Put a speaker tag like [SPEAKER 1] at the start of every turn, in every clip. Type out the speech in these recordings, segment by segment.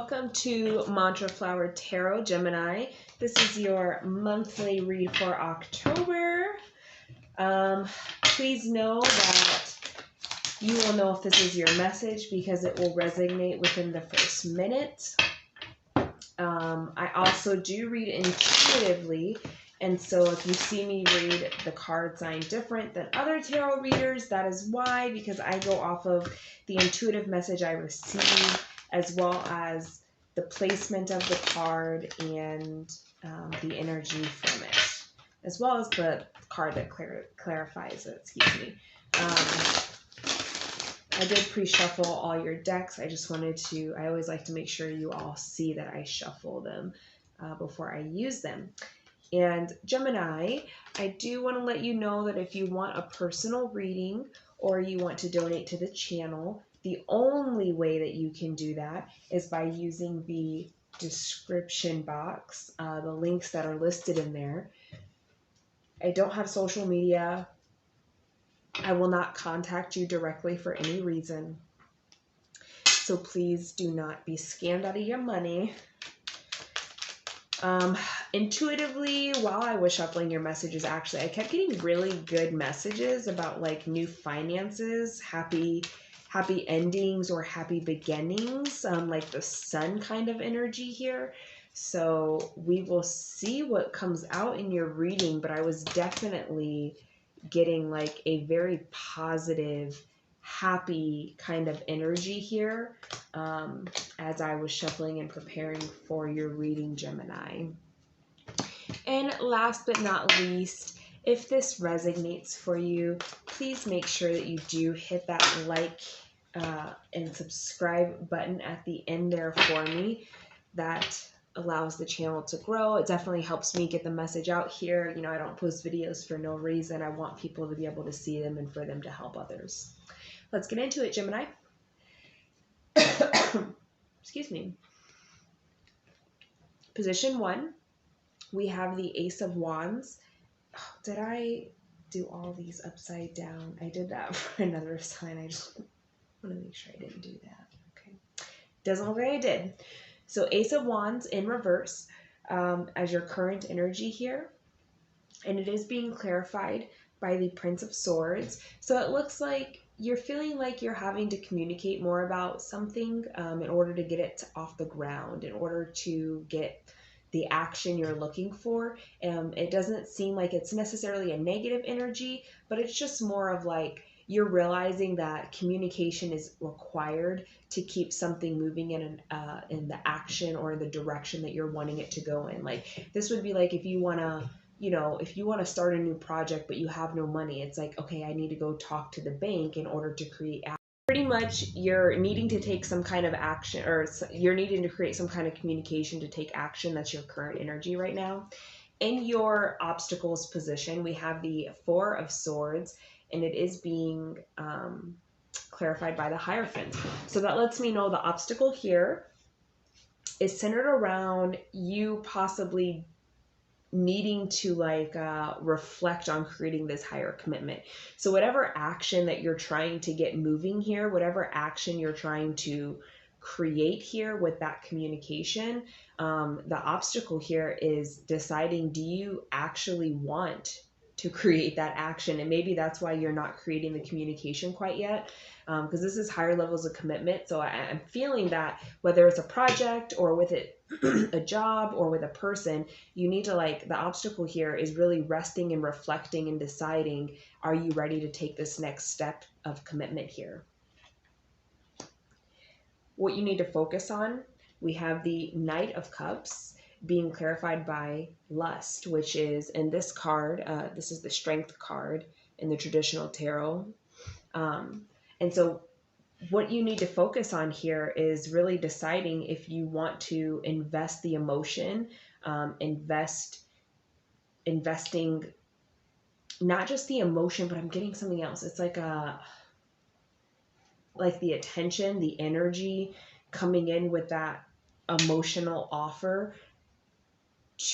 [SPEAKER 1] welcome to Mantra Flower Tarot, Gemini. This is your monthly read for October. Please know that you will know if this is your message because it will resonate within the first minute. I also do read intuitively, and so if you see me read the card sign different than other tarot readers, that is why, because I go off of the intuitive message I receive, as well as the placement of the card and the energy from it, as well as the card that clarifies it, excuse me. I did pre-shuffle all your decks. I just wanted to, I always like to make sure you all see that I shuffle them before I use them. And Gemini, I do want to let you know that if you want a personal reading or you want to donate to the channel, the only way that you can do that is by using the description box, the links that are listed in there. I don't have social media. I will not contact you directly for any reason. So please do not be scammed out of your money. Intuitively, while I was shuffling your messages, actually, I kept getting really good messages about like new finances, happy endings or happy beginnings, like the sun kind of energy here. So we will see what comes out in your reading, but I was definitely getting like a very positive, happy kind of energy here as I was shuffling and preparing for your reading, Gemini. And last but not least, if this resonates for you, please make sure that you do hit that like and subscribe button at the end there for me. That allows the channel to grow. It definitely helps me get the message out here. You know, I don't post videos for no reason. I want people to be able to see them and for them to help others. Let's get into it, Gemini. Excuse me. Position 1, we have the Ace of Wands. Oh, did I do all these upside down? I did that for another sign. I just want to make sure I didn't do that. Okay. Doesn't look like I did. So Ace of Wands in reverse as your current energy here. And it is being clarified by the Prince of Swords. So it looks like you're feeling like you're having to communicate more about something in order to get it off the ground, in order to get the action you're looking for. It doesn't seem like it's necessarily a negative energy, but it's just more of like you're realizing that communication is required to keep something moving in the action or the direction that you're wanting it to go in. Like this would be like if you want to, you know, if you want to start a new project but you have no money, it's like, okay, I need to go talk to the bank in order to create action. Pretty much you're needing to take some kind of action, or you're needing to create some kind of communication to take action. That's your current energy right now. In your obstacles position, we have the Four of Swords, and it is being clarified by the Hierophant. So that lets me know the obstacle here is centered around you possibly needing to like reflect on creating this higher commitment. So whatever action that you're trying to get moving here, whatever action you're trying to create here with that communication, the obstacle here is deciding, do you actually want to create that action? And maybe that's why you're not creating the communication quite yet, because this is higher levels of commitment. So I'm feeling that whether it's a project or with it a job or with a person, you need to like, the obstacle here is really resting and reflecting and deciding, are you ready to take this next step of commitment here? What you need to focus on, we have the Knight of Cups being clarified by Lust, which is in this card, this is the Strength card in the traditional tarot. And so what you need to focus on here is really deciding if you want to invest the emotion, investing not just the emotion, but I'm getting something else. It's like the attention, the energy coming in with that emotional offer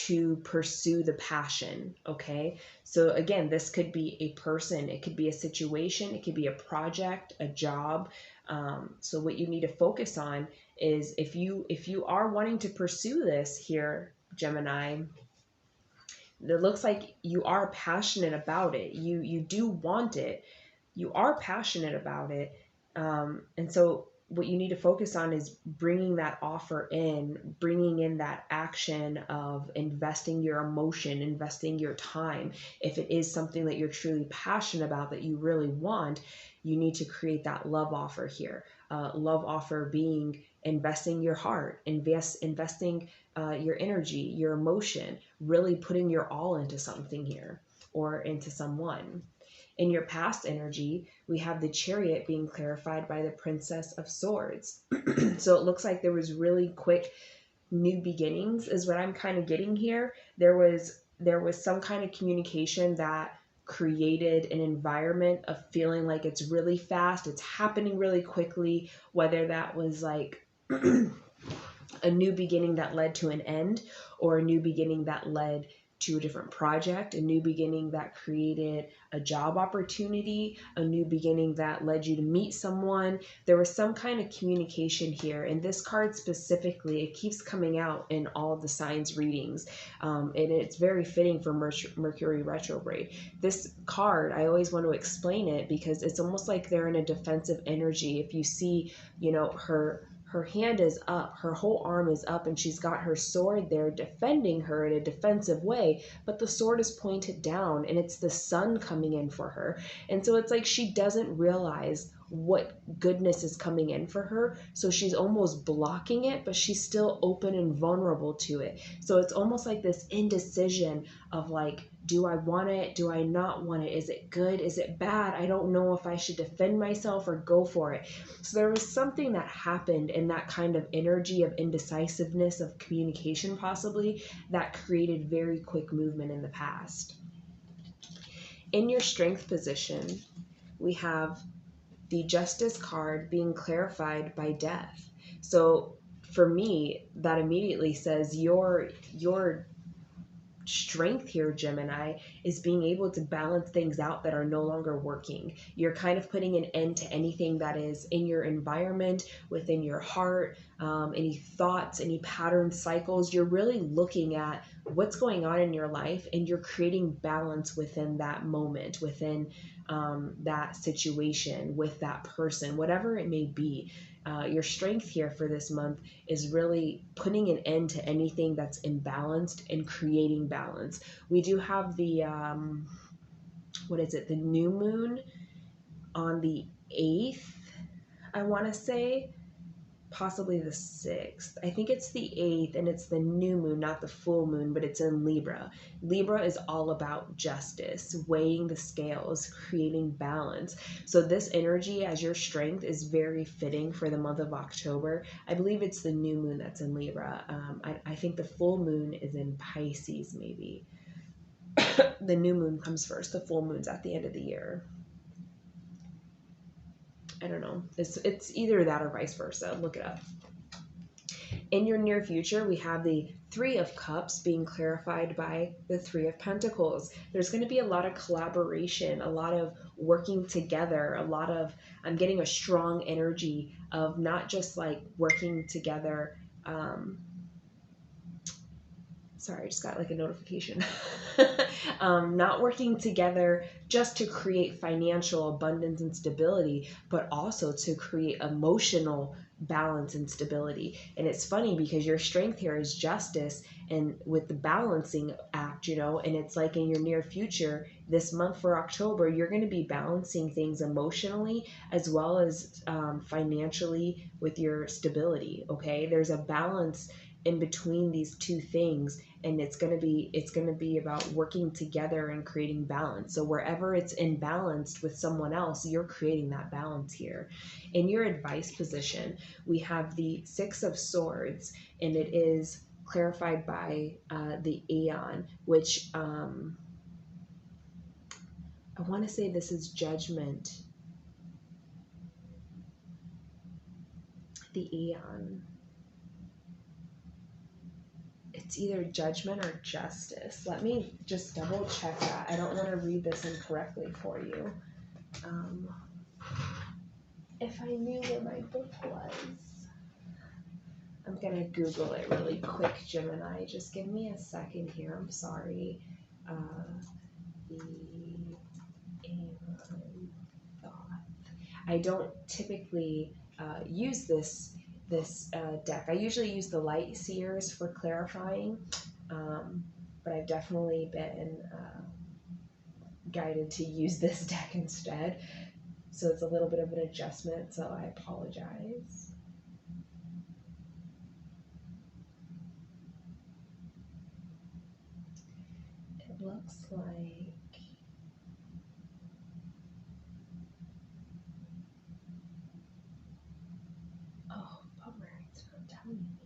[SPEAKER 1] to pursue the passion. Okay, so again, this could be a person, it could be a situation, it could be a project, a job. So what you need to focus on is, if you are wanting to pursue this here, Gemini, it looks like you are passionate about it. You do want it. You are passionate about it. And so what you need to focus on is bringing that offer in, bringing in that action of investing your emotion, investing your time. If it is something that you're truly passionate about, that you really want, you need to create that love offer here. Love offer being investing your heart, investing your energy, your emotion, really putting your all into something here, or into someone. In your past energy, we have the Chariot being clarified by the Princess of Swords. So it looks like there was really quick new beginnings, is what I'm kind of getting here. There was some kind of communication that created an environment of feeling like it's really fast, it's happening really quickly, whether that was like a new beginning that led to an end, or a new beginning that led to a different project, a new beginning that created a job opportunity, a new beginning that led you to meet someone. There was some kind of communication here. And this card specifically, it keeps coming out in all of the signs readings. And it's very fitting for Mercury retrograde. This card, I always want to explain it because it's almost like they're in a defensive energy. If you see, her hand is up, her whole arm is up, and she's got her sword there defending her in a defensive way, but the sword is pointed down and it's the sun coming in for her. And so it's like she doesn't realize what goodness is coming in for her. So she's almost blocking it, but she's still open and vulnerable to it. So it's almost like this indecision of like, do I want it? Do I not want it? Is it good? Is it bad? I don't know if I should defend myself or go for it. So there was something that happened in that kind of energy of indecisiveness, of communication possibly, that created very quick movement in the past. In your strength position, we have the Justice card being clarified by death. So for me, that immediately says your strength here, Gemini, is being able to balance things out that are no longer working. You're kind of putting an end to anything that is in your environment, within your heart, any thoughts, any pattern cycles. You're really looking at what's going on in your life, and you're creating balance within that moment, within that situation, with that person, whatever it may be. Your strength here for this month is really putting an end to anything that's imbalanced and creating balance. We do have the, the new moon on the 8th, I want to say. Possibly the 6th. I think it's the 8th, and it's the new moon, not the full moon, but it's in Libra. Libra is all about justice, weighing the scales, creating balance. So this energy as your strength is very fitting for the month of October. I believe it's the new moon that's in Libra. I think the full moon is in Pisces, maybe. The new moon comes first. The full moon's at the end of the year. I don't know. It's either that or vice versa. Look it up. In your near future, we have the Three of Cups being clarified by the Three of Pentacles. There's going to be a lot of collaboration, a lot of working together, I'm getting a strong energy of not just like working together. Sorry, I just got like a notification. Not working together just to create financial abundance and stability, but also to create emotional balance and stability. And it's funny because your strength here is justice, and with the balancing act, and it's like in your near future, this month for October, you're going to be balancing things emotionally as well as financially with your stability. Okay, there's a balance in between these two things, and it's going to be about working together and creating balance. So wherever it's imbalanced with someone else, you're creating that balance here. In your advice position, we have the Six of Swords, and it is clarified by the Aeon, which I want to say this is Judgment. The Aeon. It's either judgment or justice. Let me just double check that. I don't want to read this incorrectly for you. If I knew where my book was. I'm going to Google it really quick, Gemini. Just give me a second here. I'm sorry. I don't typically use this deck. I usually use the light seers for clarifying, but I've definitely been guided to use this deck instead. So it's a little bit of an adjustment, so I apologize. It looks like it's not telling me.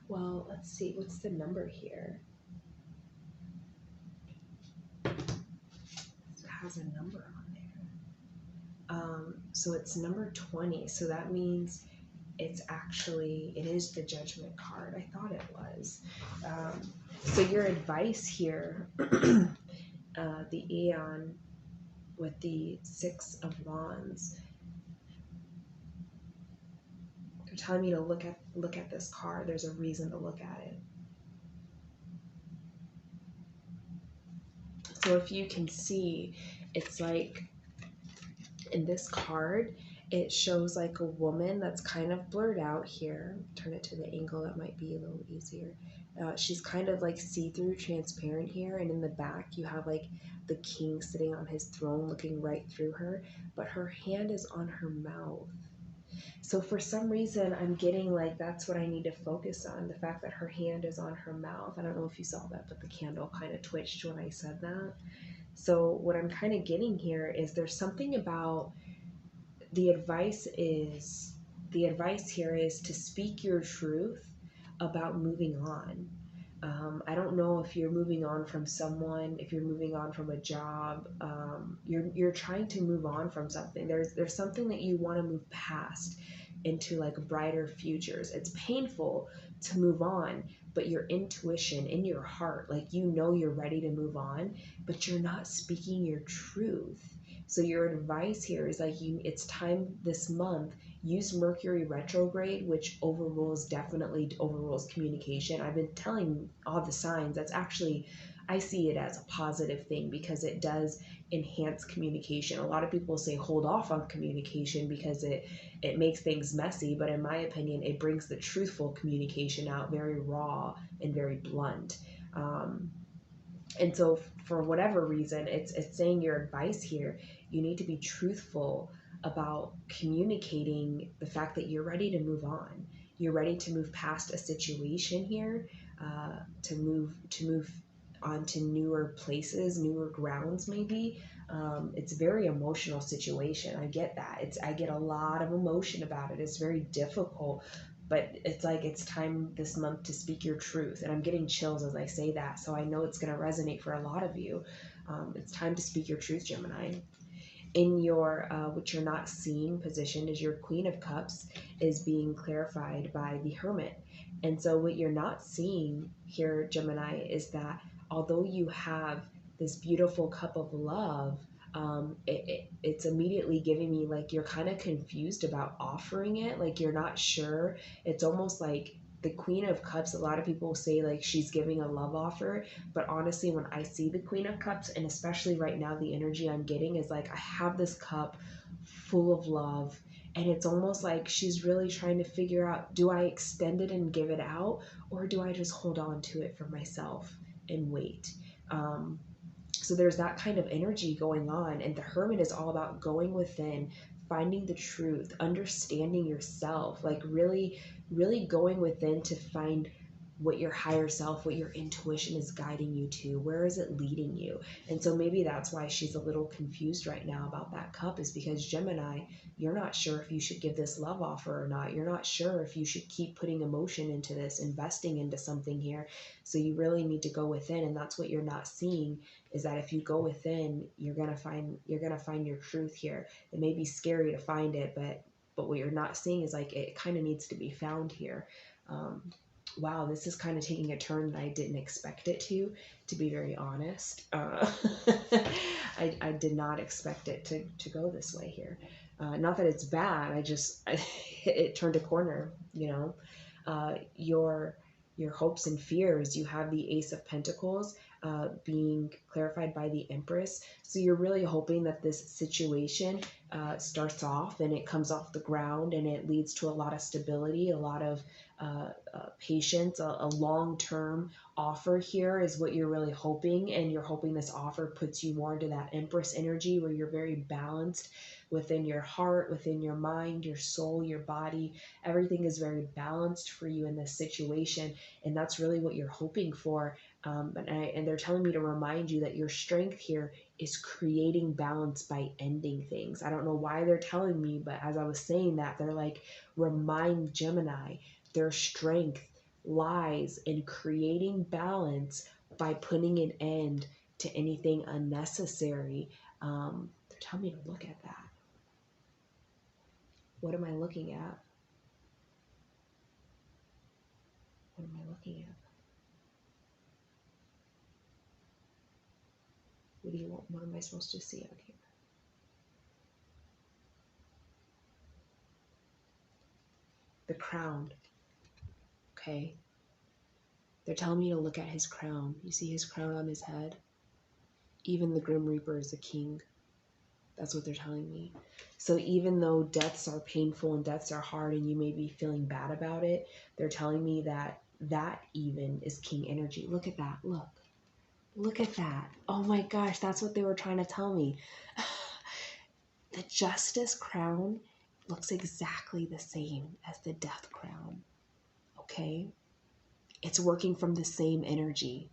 [SPEAKER 1] Well, let's see, what's the number here? It has a number on there. So it's number 20, so that means it is the Judgment card. I thought it was. So your advice here, the Aeon with the 6 of Wands, they're telling me to look at this card. There's a reason to look at it. So if you can see, it's like in this card, it shows like a woman that's kind of blurred out here. Turn it to the angle, that might be a little easier. She's kind of like see-through, transparent here, and in the back you have like the king sitting on his throne looking right through her, but her hand is on her mouth. So for some reason I'm getting like that's what I need to focus on, the fact that her hand is on her mouth. I don't know if you saw that, but the candle kind of twitched when I said that. So what I'm kind of getting here is there's something about the advice here is to speak your truth about moving on. I don't know if you're moving on from someone, if you're moving on from a job, you're trying to move on from something. There's something that you want to move past into like brighter futures. It's painful to move on, but your intuition in your heart, like you're ready to move on, but you're not speaking your truth. So your advice here is like it's time this month, use Mercury retrograde, which definitely overrules communication. I've been telling all the signs, that's actually, I see it as a positive thing because it does enhance communication. A lot of people say hold off on communication because it makes things messy, but in my opinion, it brings the truthful communication out very raw and very blunt. And so for whatever reason, it's saying your advice here, you need to be truthful about communicating the fact that you're ready to move on. You're ready to move past a situation here, to move on to newer places, newer grounds maybe. It's a very emotional situation. I get that. I get a lot of emotion about it. It's very difficult. But it's like it's time this month to speak your truth. And I'm getting chills as I say that, so I know it's going to resonate for a lot of you. It's time to speak your truth, Gemini. In your, what you're not seeing position is your Queen of Cups is being clarified by the Hermit. And so what you're not seeing here, Gemini, is that although you have this beautiful cup of love, it's immediately giving me like you're kind of confused about offering it, like you're not sure. It's almost like the Queen of Cups, a lot of people say like she's giving a love offer, but honestly when I see the Queen of Cups, and especially right now the energy I'm getting is like I have this cup full of love, and it's almost like she's really trying to figure out, do I extend it and give it out, or do I just hold on to it for myself and wait? So there's that kind of energy going on, and the Hermit is all about going within, finding the truth, understanding yourself, like really, really going within to find what your higher self, what your intuition is guiding you to, where is it leading you? And so maybe that's why she's a little confused right now about that cup, is because Gemini, you're not sure if you should give this love offer or not. You're not sure if you should keep putting emotion into this, investing into something here. So you really need to go within, and that's what you're not seeing, is that if you go within, you're gonna find your truth here. It may be scary to find it, but what you're not seeing is like it kind of needs to be found here. Wow, this is kind of taking a turn that I didn't expect it to be very honest. I did not expect it to go this way here. Not that it's bad, it turned a corner, you know. Your hopes and fears, you have the Ace of Pentacles being clarified by the Empress. So you're really hoping that this situation starts off and it comes off the ground and it leads to a lot of stability, a lot of patience, a long-term offer here is what you're really hoping. And you're hoping this offer puts you more into that Empress energy where you're very balanced within your heart, within your mind, your soul, your body. Everything is very balanced for you in this situation. And that's really what you're hoping for. And they're telling me to remind you that your strength here is creating balance by ending things. I don't know why they're telling me, but as I was saying that, they're like, remind Gemini, their strength lies in creating balance by putting an end to anything unnecessary. They're telling me to look at that. What am I looking at? What am I looking at? What do you want? What am I supposed to see out here? The crown. Okay. They're telling me to look at his crown. You see his crown on his head? Even the Grim Reaper is a king. That's what they're telling me. So even though deaths are painful and deaths are hard and you may be feeling bad about it, they're telling me that that even is king energy. Look at that. Look. Look at that. Oh my gosh, that's what they were trying to tell me. The Justice crown looks exactly the same as the Death crown. Okay? It's working from the same energy.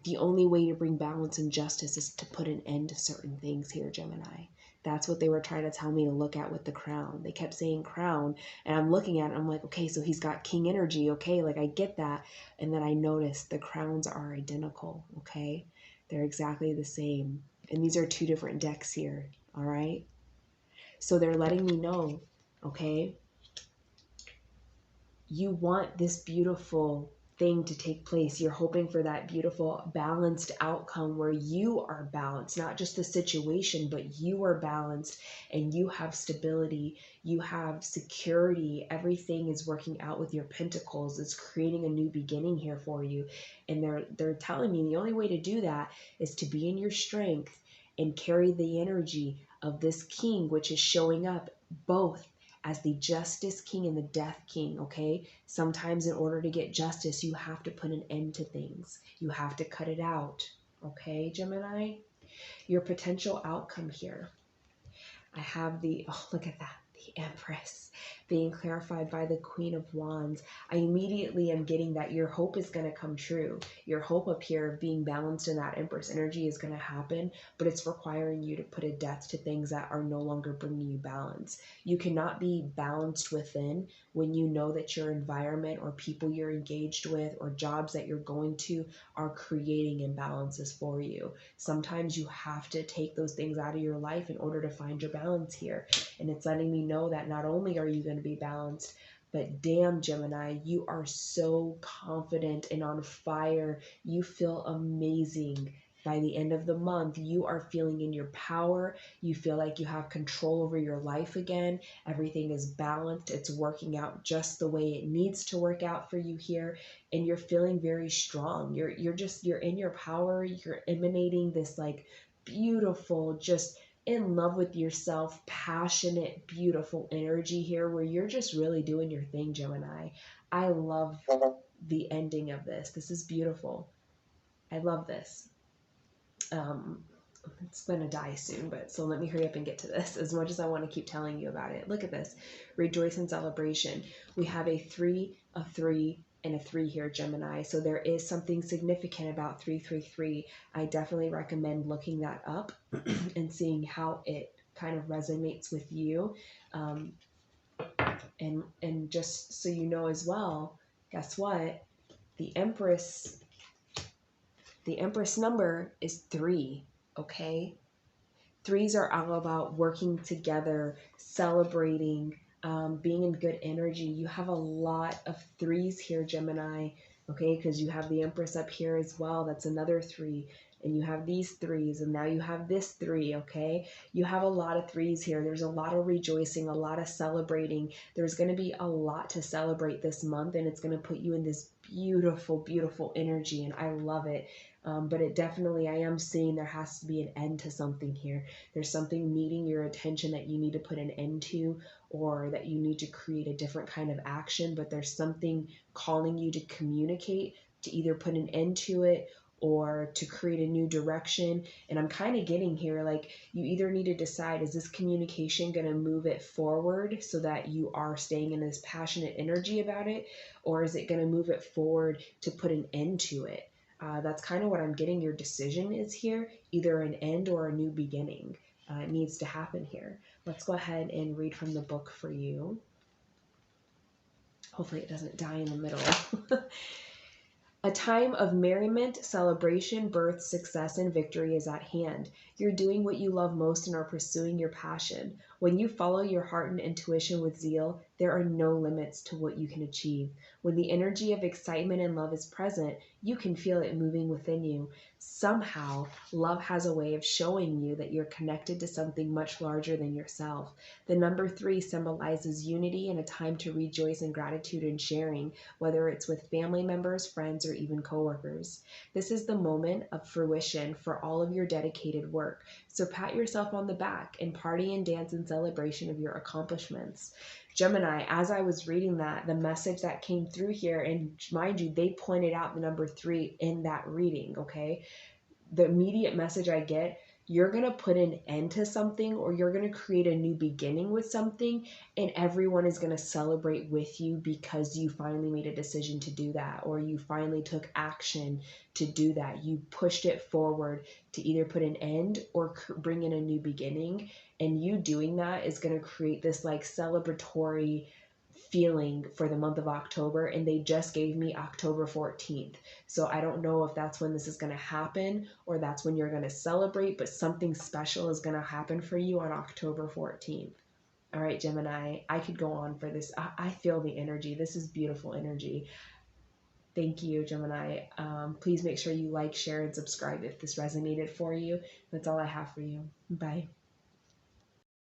[SPEAKER 1] The only way to bring balance and justice is to put an end to certain things here, Gemini. That's what they were trying to tell me to look at with the crown. They kept saying crown, and I'm looking at it, I'm like, okay, so he's got king energy, okay? Like, I get that. And then I noticed the crowns are identical, okay? They're exactly the same. And these are two different decks here, all right? So they're letting me know, okay, you want this beautiful thing to take place. You're hoping for that beautiful balanced outcome where you are balanced, not just the situation, but you are balanced and you have stability, you have security. Everything is working out with your pentacles. It's creating a new beginning here for you. And they're telling me the only way to do that is to be in your strength and carry the energy of this king, which is showing up both as the Justice King and the Death King, okay? Sometimes in order to get justice, you have to put an end to things. You have to cut it out, okay, Gemini? Your potential outcome here. I have oh, look at that, the Empress being clarified by the Queen of Wands. I immediately am getting that your hope is going to come true. Your hope up here of being balanced in that Empress energy is going to happen, but it's requiring you to put a death to things that are no longer bringing you balance. You cannot be balanced within when you know that your environment or people you're engaged with or jobs that you're going to are creating imbalances for you. Sometimes you have to take those things out of your life in order to find your balance here. And it's letting me know that not only are you going to be balanced, but damn, Gemini, you are so confident and on fire. You feel amazing. By the end of the month, you are feeling in your power. You feel like you have control over your life again. Everything is balanced. It's working out just the way it needs to work out for you here. And you're feeling very strong. You're in your power. You're emanating this like beautiful, just in love with yourself, passionate, beautiful energy here where you're just really doing your thing, Gemini. I love the ending of this. This is beautiful. I love this. It's going to die soon, but so let me hurry up and get to this as much as I want to keep telling you about it. Look at this. Rejoice in celebration. We have a 3, a 3, and a 3 here, Gemini. So there is something significant about 333. I definitely recommend looking that up and seeing how it kind of resonates with you. And just so you know as well, guess what? The Empress number is 3, okay? 3s are all about working together, celebrating, being in good energy. You have a lot of threes here, Gemini, okay, because you have the Empress up here as well. That's another three. And you have these threes, and now you have this three, okay? You have a lot of threes here. There's a lot of rejoicing, a lot of celebrating. There's going to be a lot to celebrate this month, and it's going to put you in this beautiful, beautiful energy, and I love it. But it definitely, I am seeing there has to be an end to something here. There's something needing your attention that you need to put an end to, or that you need to create a different kind of action, but there's something calling you to communicate, to either put an end to it or to create a new direction. And I'm kind of getting here, like, you either need to decide, is this communication going to move it forward so that you are staying in this passionate energy about it, or is it going to move it forward to put an end to it? That's kind of what I'm getting. Your decision is here, either an end or a new beginning. It needs to happen here. Let's go ahead and read from the book for you. Hopefully it doesn't die in the middle. A time of merriment, celebration, birth, success, and victory is at hand. You're doing what you love most and are pursuing your passion. When you follow your heart and intuition with zeal, there are no limits to what you can achieve. When the energy of excitement and love is present, you can feel it moving within you. Somehow, love has a way of showing you that you're connected to something much larger than yourself. The number 3 symbolizes unity and a time to rejoice in gratitude and sharing, whether it's with family members, friends, or even coworkers. This is the moment of fruition for all of your dedicated work. So pat yourself on the back and party and dance in celebration of your accomplishments. Gemini, as I was reading that, the message that came through here, and mind you, they pointed out the number 3 in that reading, okay? The immediate message I get, you're going to put an end to something, or you're going to create a new beginning with something, and everyone is going to celebrate with you because you finally made a decision to do that, or you finally took action to do that. You pushed it forward to either put an end or bring in a new beginning, and you doing that is going to create this like celebratory feeling for the month of October, and they just gave me October 14th. So I don't know if that's when this is going to happen or that's when you're going to celebrate, but something special is going to happen for you on October 14th. All right, Gemini, I could go on for this. I feel the energy. This is beautiful energy. Thank you, Gemini. Please make sure you like, share, and subscribe if this resonated for you. That's all I have for you. Bye.